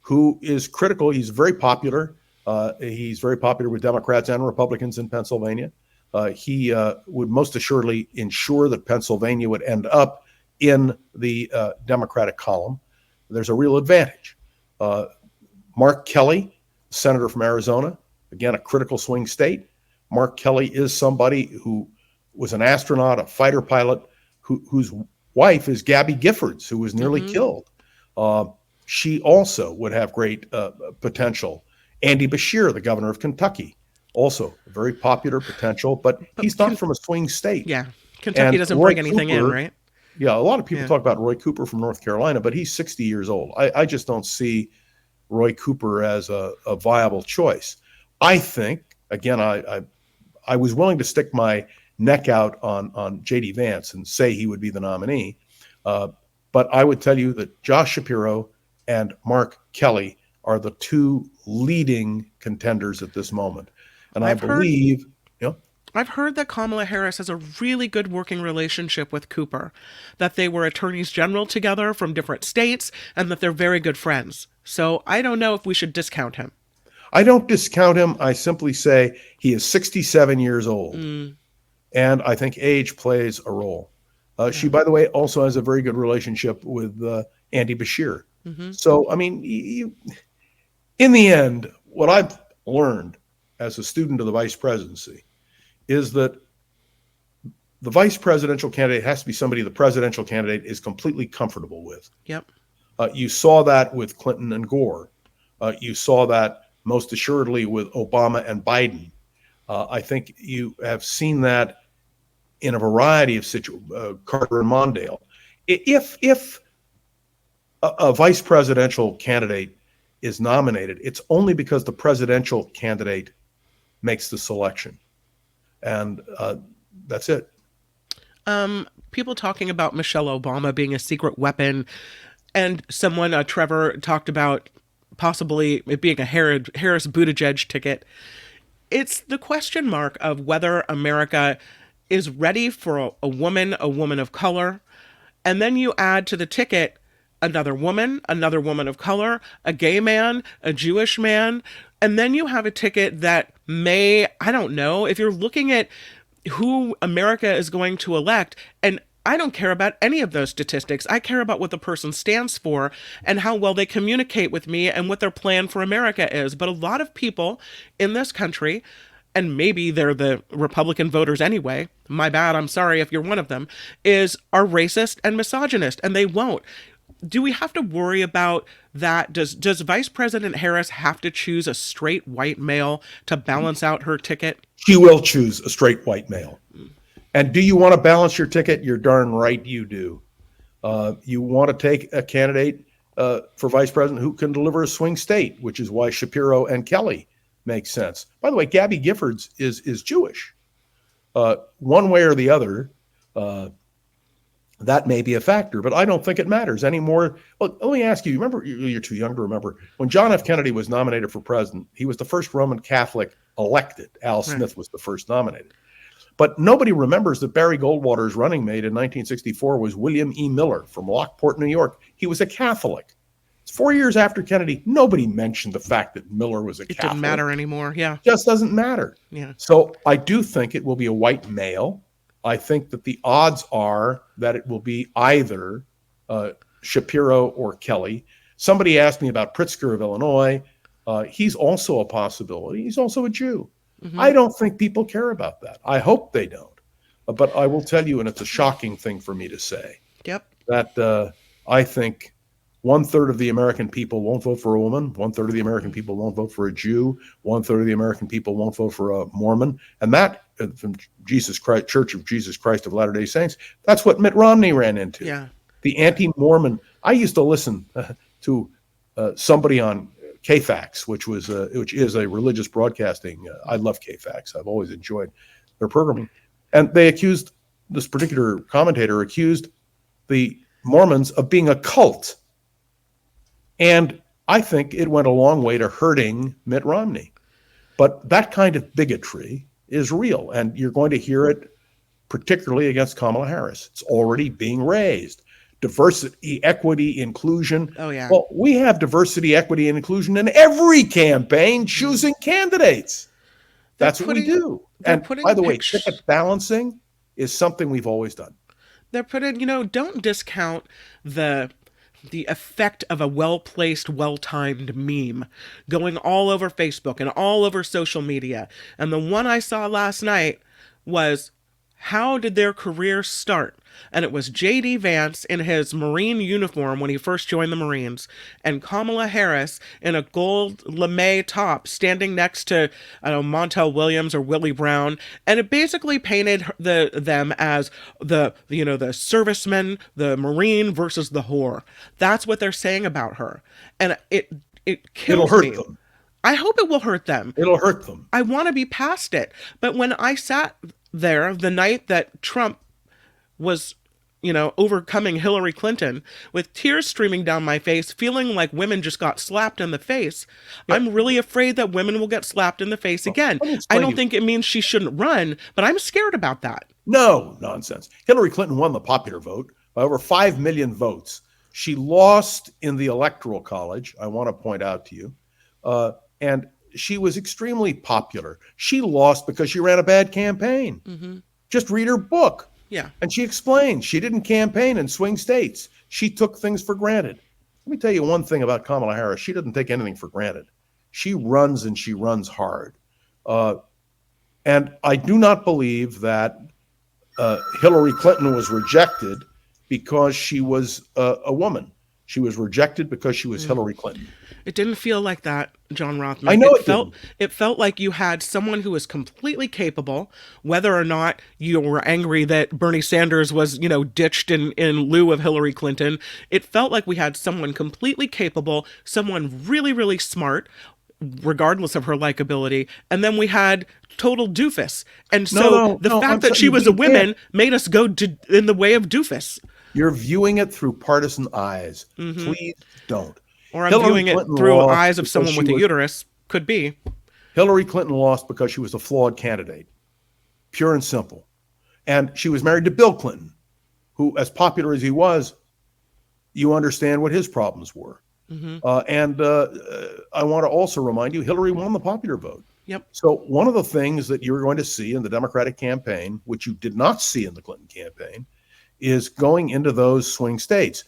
who is critical. He's very popular. He's very popular with Democrats and Republicans in Pennsylvania. He would most assuredly ensure that Pennsylvania would end up in the Democratic column. There's a real advantage. Mark Kelly, senator from Arizona, again, a critical swing state. Mark Kelly is somebody who was an astronaut, a fighter pilot, whose wife is Gabby Giffords, who was nearly killed. She also would have great potential. Andy Beshear, the governor of Kentucky, also very popular potential, but he's not from a swing state. Yeah. Kentucky And doesn't Roy bring anything in, Cooper- right? Yeah, a lot of people Yeah. talk about Roy Cooper from North Carolina, but he's 60 years old. I just don't see Roy Cooper as a viable choice. I think, again, I was willing to stick my neck out on J.D. Vance and say he would be the nominee, but I would tell you that Josh Shapiro and Mark Kelly are the two leading contenders at this moment. And I believe, I've heard that Kamala Harris has a really good working relationship with Cooper, that they were attorneys general together from different states, and that they're very good friends. So I don't know if we should discount him. I don't discount him. I simply say he is 67 years old. And I think age plays a role. She, by the way, also has a very good relationship with Andy Beshear. So, I mean, in the end, what I've learned as a student of the vice presidency is that the vice presidential candidate has to be somebody the presidential candidate is completely comfortable with. Yep. You saw that with Clinton and Gore. You saw that most assuredly with Obama and Biden. I think you have seen that in a variety of situations, Carter and Mondale. If a vice presidential candidate is nominated, it's only because the presidential candidate makes the selection. And that's it. People talking about Michelle Obama being a secret weapon, and someone, Trevor, talked about possibly it being a Harris Buttigieg ticket. It's the question mark of whether America is ready for a woman of color. And then you add to the ticket another woman of color, a gay man, a Jewish man. And then you have a ticket that may, I don't know, if you're looking at who America is going to elect, and I don't care about any of those statistics. I care about what the person stands for and how well they communicate with me and what their plan for America is. But a lot of people in this country, and maybe they're the Republican voters anyway, my bad, I'm sorry if you're one of them, are racist and misogynist, and they won't. Do we have to worry about that? Does Vice President Harris have to choose a straight white male to balance out her ticket? She will choose a straight white male. And do you want to balance your ticket? You're darn right you do. You want to take a candidate for vice president who can deliver a swing state, which is why Shapiro and Kelly make sense. By the way, Gabby Giffords is Jewish. One way or the other, that may be a factor, but I don't think it matters anymore. Well, let me ask you, remember, you're too young to remember, when John F. Kennedy was nominated for president, he was the first Roman Catholic elected. Al Smith was the first nominated. But nobody remembers that Barry Goldwater's running mate in 1964 was William E. Miller from Lockport, New York. He was a Catholic. It's 4 years after Kennedy. Nobody mentioned the fact that Miller was a Catholic. It didn't matter anymore. Yeah. It just doesn't matter. Yeah. So I do think it will be a white male. I think that the odds are that it will be either Shapiro or Kelly. Somebody asked me about Pritzker of Illinois. He's also a possibility. He's also a Jew. I don't think people care about that. I hope they don't. But I will tell you, and it's a shocking thing for me to say, Yep. that I think 1/3 of the American people won't vote for a woman. 1/3 of the American people won't vote for a Jew. 1/3 of the American people won't vote for a Mormon. And that, from Jesus Christ, Church of Jesus Christ of Latter-day Saints, that's what Mitt Romney ran into. Yeah. The anti-Mormon. I used to listen to somebody on KFAX, which is a religious broadcasting. I love KFAX. I've always enjoyed their programming. And this particular commentator accused the Mormons of being a cult. And I think it went a long way to hurting Mitt Romney. But that kind of bigotry is real, and you're going to hear it particularly against Kamala Harris. It's already being raised. Diversity, equity, inclusion. Oh, yeah. Well, we have diversity, equity, and inclusion in every campaign, choosing candidates. That's what we do. And by the way, ticket balancing is something we've always done. They're putting, don't discount the effect of a well-placed, well-timed meme going all over Facebook and all over social media. And the one I saw last night was, how did their career start? And it was J.D. Vance in his Marine uniform when he first joined the Marines, and Kamala Harris in a gold lame top standing next to, Montel Williams or Willie Brown. And it basically painted them as the servicemen, the Marine versus the whore. That's what they're saying about her. And it kills me. It'll hurt them. I hope it will hurt them. It'll hurt them. I want to be past it. But when I sat there the night that Trump was, overcoming Hillary Clinton with tears streaming down my face, feeling like women just got slapped in the face, I'm really afraid that women will get slapped in the face again. I don't think it means she shouldn't run, but I'm scared about that. No, nonsense. Hillary Clinton won the popular vote by over 5 million votes. She lost in the Electoral College, I want to point out to you, and she was extremely popular. She lost because she ran a bad campaign. Mm-hmm. Just read her book. Yeah. And she explained she didn't campaign in swing states. She took things for granted. Let me tell you one thing about Kamala Harris. She doesn't take anything for granted. She runs, and she runs hard. And I do not believe that Hillary Clinton was rejected because she was a woman. She was rejected because she was Hillary Clinton. It didn't feel like that, John Rothmann. I know it felt like you had someone who was completely capable, whether or not you were angry that Bernie Sanders was, ditched in lieu of Hillary Clinton. It felt like we had someone completely capable, someone really, really smart, regardless of her likability, and then we had total doofus. And so the fact that she was a woman made us go in the way of doofus. You're viewing it through partisan eyes. Mm-hmm. Please don't. Or I'm viewing it through eyes of someone with a uterus. Could be. Hillary Clinton lost because she was a flawed candidate. Pure and simple. And she was married to Bill Clinton, who, as popular as he was, you understand what his problems were. Mm-hmm. And I want to also remind you, Hillary won the popular vote. Yep. So one of the things that you're going to see in the Democratic campaign, which you did not see in the Clinton campaign, is going into those swing states.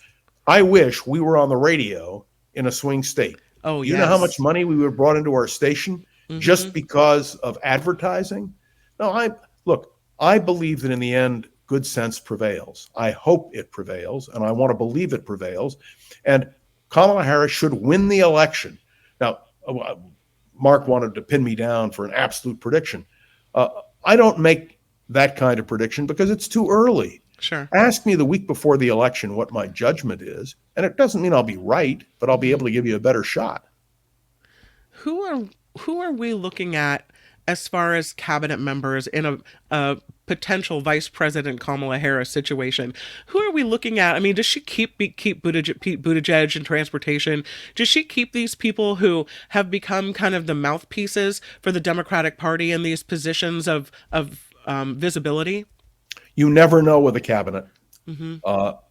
I wish we were on the radio in a swing state. Oh, You know how much money we would have brought into our station just because of advertising? No, I believe that in the end, good sense prevails. I hope it prevails, and I want to believe it prevails. And Kamala Harris should win the election. Now, Mark wanted to pin me down for an absolute prediction. I don't make that kind of prediction because it's too early. Sure. Ask me the week before the election what my judgment is, and it doesn't mean I'll be right, but I'll be able to give you a better shot. Who are we looking at as far as cabinet members in a potential Vice President Kamala Harris situation? Who are we looking at? I mean, does she keep Pete Buttigieg in transportation? Does she keep these people who have become kind of the mouthpieces for the Democratic Party in these positions of visibility? You never know with a cabinet. Mm-hmm.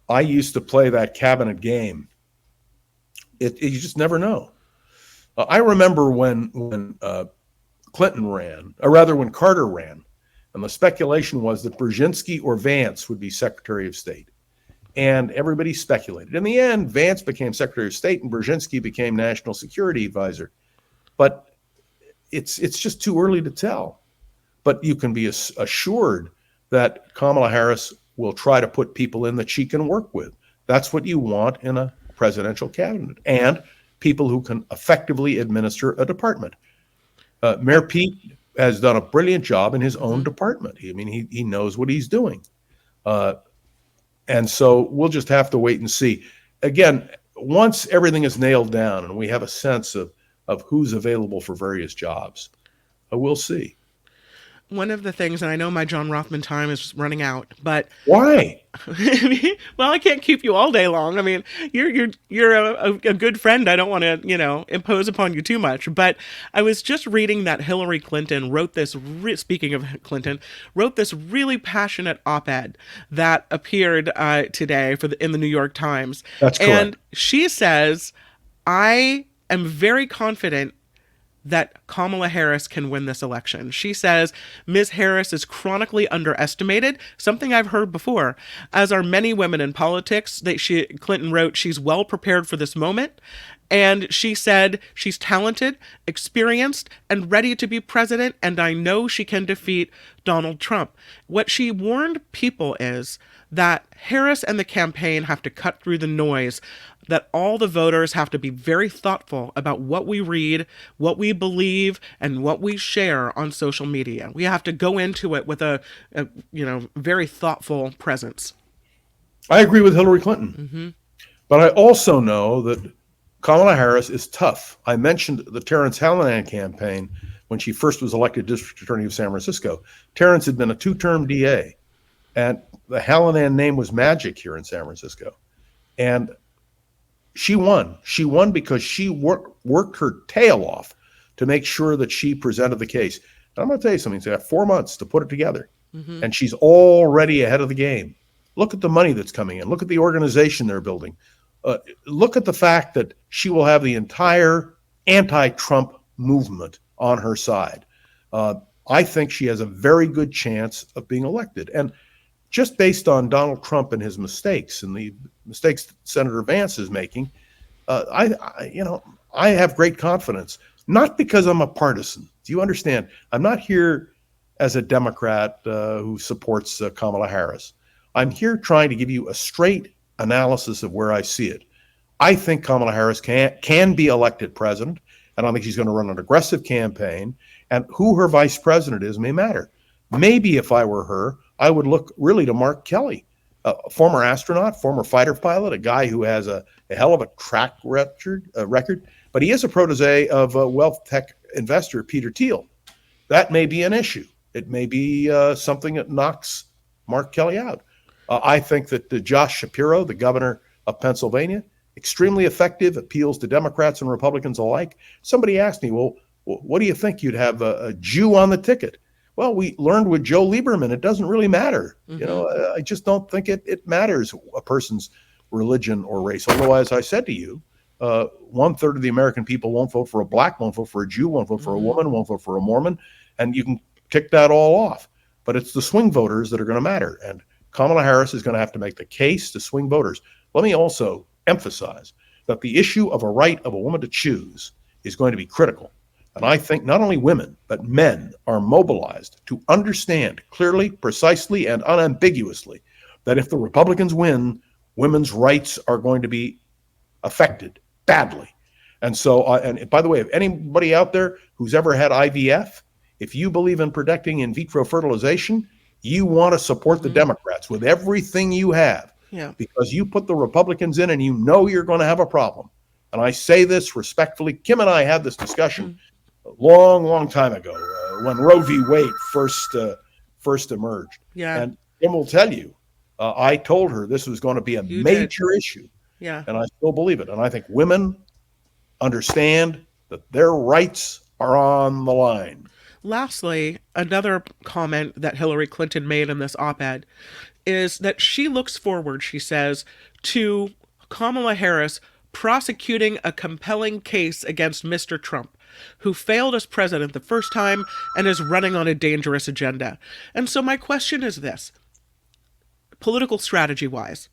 I used to play that cabinet game. You just never know. I remember when Clinton ran, or rather when Carter ran, and the speculation was that Brzezinski or Vance would be Secretary of State. And everybody speculated. In the end, Vance became Secretary of State and Brzezinski became National Security Advisor. but it's just too early to tell. But you can be assured that Kamala Harris will try to put people in that she can work with. That's what you want in a presidential cabinet, and people who can effectively administer a department. Mayor Pete has done a brilliant job in his own department. He knows what he's doing. And so we'll just have to wait and see. Again, once everything is nailed down and we have a sense of who's available for various jobs, we'll see. One of the things, and I know my John Rothman time is running out, but why? Well, I can't keep you all day long. I mean, you're a good friend. I don't want to, impose upon you too much. But I was just reading that Hillary Clinton wrote this. Speaking of Clinton, wrote this really passionate op-ed that appeared today in the New York Times. That's correct. And she says, "I am very confident that Kamala Harris can win this election." She says Ms. Harris is chronically underestimated, something I've heard before, as are many women in politics. Clinton wrote, she's well prepared for this moment. And she said she's talented, experienced, and ready to be president, and I know she can defeat Donald Trump. What she warned people is that Harris and the campaign have to cut through the noise, that all the voters have to be very thoughtful about what we read, what we believe, and what we share on social media. We have to go into it with a very thoughtful presence. I agree with Hillary Clinton. But I also know that Kamala Harris is tough. I mentioned the Terrence Hallinan campaign when she first was elected district attorney of San Francisco. Terrence had been a 2-term DA, and the Hallinan name was magic here in San Francisco. And she won. She won because she worked her tail off to make sure that she presented the case. And I'm going to tell you something. She's got 4 months to put it together. And she's already ahead of the game. Look at the money that's coming in. Look at the organization they're building. Look at the fact that she will have the entire anti-Trump movement on her side. I think she has a very good chance of being elected. And just based on Donald Trump and his mistakes and the mistakes that Senator Vance is making, I have great confidence. Not because I'm a partisan. Do you understand? I'm not here as a Democrat who supports Kamala Harris. I'm here trying to give you a straight analysis of where I see it. I think Kamala Harris can be elected president, and I think she's going to run an aggressive campaign, and who her vice president is may matter. Maybe if I were her, I would look really to Mark Kelly, a former astronaut, former fighter pilot, a guy who has a hell of a track record, but he is a protege of wealth tech investor Peter Thiel. That may be an issue. It may be something that knocks Mark Kelly out. I think that Josh Shapiro, the governor of Pennsylvania, extremely effective, appeals to Democrats and Republicans alike. Somebody asked me, well, what do you think? You'd have a Jew on the ticket. Well, we learned with Joe Lieberman, it doesn't really matter. I just don't think it matters a person's religion or race. Although, as I said to you, 1/3 of the American people won't vote for a black, won't vote for a Jew, won't vote for a woman, won't vote for a Mormon, and you can tick that all off. But it's the swing voters that are going to matter. And Kamala Harris is going to have to make the case to swing voters. Let me also emphasize that the issue of a right of a woman to choose is going to be critical. And I think not only women, but men are mobilized to understand clearly, precisely, and unambiguously that if the Republicans win, women's rights are going to be affected badly. And so, and by the way, if anybody out there who's ever had IVF, if you believe in protecting in vitro fertilization, you want to support the Democrats with everything you have, because you put the Republicans in and you know you're going to have a problem. And I say this respectfully. Kim and I had this discussion a long time ago when Roe v. Wade first emerged. And Kim will tell you, I told her this was going to be a major issue. And I still believe it. And I think women understand that their rights are on the line. Lastly, another comment that Hillary Clinton made in this op-ed is that she looks forward, she says, to Kamala Harris prosecuting a compelling case against Mr. Trump, who failed as president the first time and is running on a dangerous agenda. And so my question is this, political strategy-wise,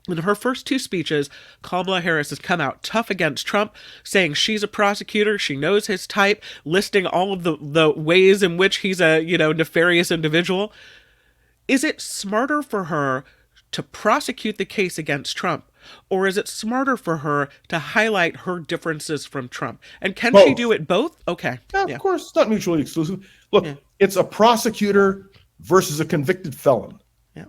In her first two speeches, Kamala Harris has come out tough against Trump, saying she's a prosecutor, she knows his type, listing all of the ways in which he's a, nefarious individual. Is it smarter for her to prosecute the case against Trump, or is it smarter for her to highlight her differences from Trump? And can she do it both? Okay. Yeah, of course, it's not mutually exclusive. Look, it's a prosecutor versus a convicted felon. Yeah.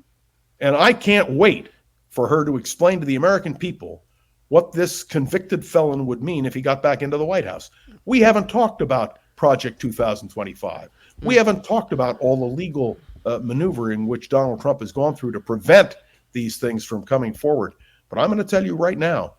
And I can't wait for her to explain to the American people what this convicted felon would mean if he got back into the White House. We haven't talked about Project 2025. We haven't talked about all the legal maneuvering which Donald Trump has gone through to prevent these things from coming forward. But I'm going to tell you right now,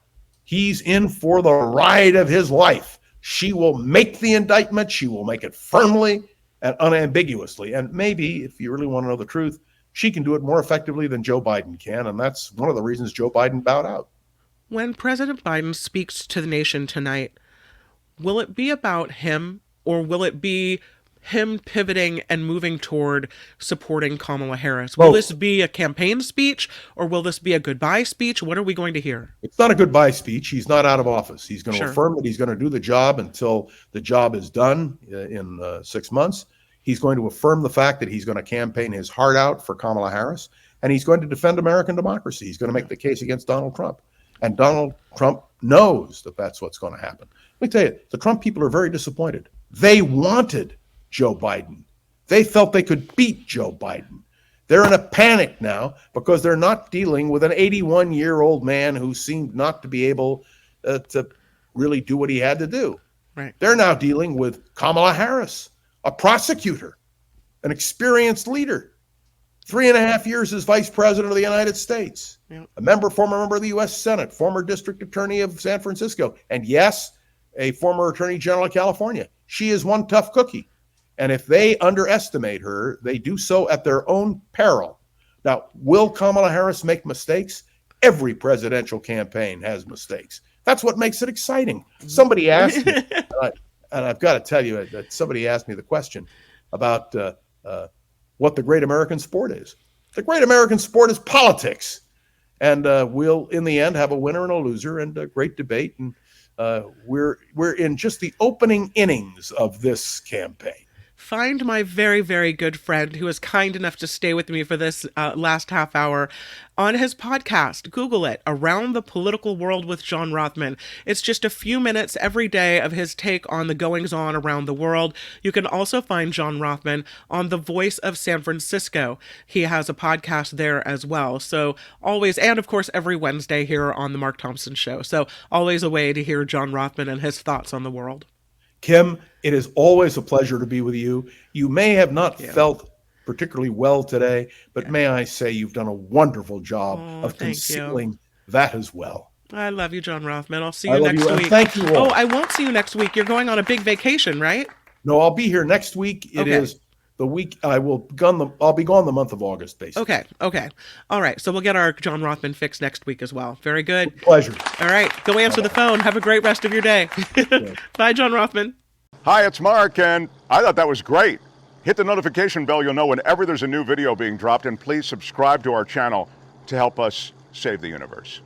he's in for the ride of his life. She will make the indictment. She will make it firmly and unambiguously. And maybe, if you really want to know the truth, she can do it more effectively than Joe Biden can. And that's one of the reasons Joe Biden bowed out. When President Biden speaks to the nation tonight, will it be about him, or will it be him pivoting and moving toward supporting Kamala Harris? Will this be a campaign speech, or will this be a goodbye speech? What are we going to hear? It's not a goodbye speech. He's not out of office. He's going to affirm that he's going to do the job until the job is done in 6 months. He's going to affirm the fact that he's going to campaign his heart out for Kamala Harris, and he's going to defend American democracy. He's going to make the case against Donald Trump. And Donald Trump knows that that's what's going to happen. Let me tell you, the Trump people are very disappointed. They wanted Joe Biden. They felt they could beat Joe Biden. They're in a panic now because they're not dealing with an 81-year-old man who seemed not to be able to really do what he had to do. Right. They're now dealing with Kamala Harris, a prosecutor, an experienced leader, 3.5 years as vice president of the United States, former member of the U.S. Senate, former district attorney of San Francisco, and yes, a former attorney general of California. She is one tough cookie. And if they underestimate her, they do so at their own peril. Now, will Kamala Harris make mistakes? Every presidential campaign has mistakes. That's what makes it exciting. Somebody asked me, and I've got to tell you that somebody asked me the question about what the great American sport is. The great American sport is politics. And we'll, in the end, have a winner and a loser and a great debate. And we're in just the opening innings of this campaign. Find my very, very good friend who was kind enough to stay with me for this last half hour on his podcast. Google it, Around the Political World with John Rothmann. It's just a few minutes every day of his take on the goings-on around the world. You can also find John Rothmann on The Voice of San Francisco. He has a podcast there as well. So always, and of course every Wednesday here on The Mark Thompson Show. So always a way to hear John Rothmann and his thoughts on the world. Kim, it is always a pleasure to be with you. You may have not felt particularly well today, but may I say you've done a wonderful job of concealing that as well. I love you, John Rothmann. I'll see you next week. Thank you all. Oh, I won't see you next week. You're going on a big vacation, right? No, I'll be here next week. It is the week I'll be gone the month of August, basically. Okay. All right. So we'll get our John Rothmann fix next week as well. Very good. Pleasure. All right. Go answer the phone. Have a great rest of your day. Bye, John Rothmann. Hi, it's Mark, and I thought that was great. Hit the notification bell. You'll know whenever there's a new video being dropped, and please subscribe to our channel to help us save the universe.